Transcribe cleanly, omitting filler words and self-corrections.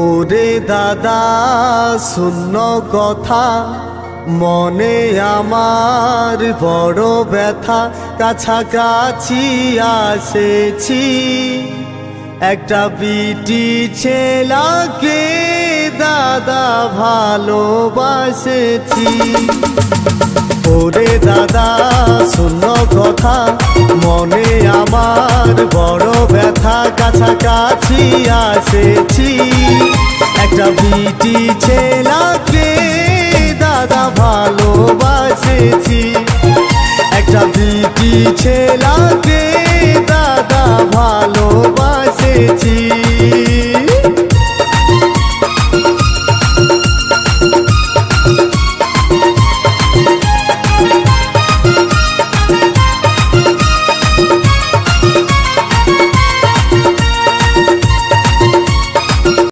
ওরে দাদা শূন্য কথা মনে আমার বড় ব্যথা, কাছাকাছি আসেছি একটা বিটি ছেলাকে দাদা ভালোবাসেছি। ওরে দাদা শূন্য কথা মনে আমার বড় ব্যথা, কাছাকাছি আসেছি একটা বিটি ছেলাকে দাদা ভালোবাসেছি, একটা বিটি ছেলাকে দাদা ভালোবাসেছি।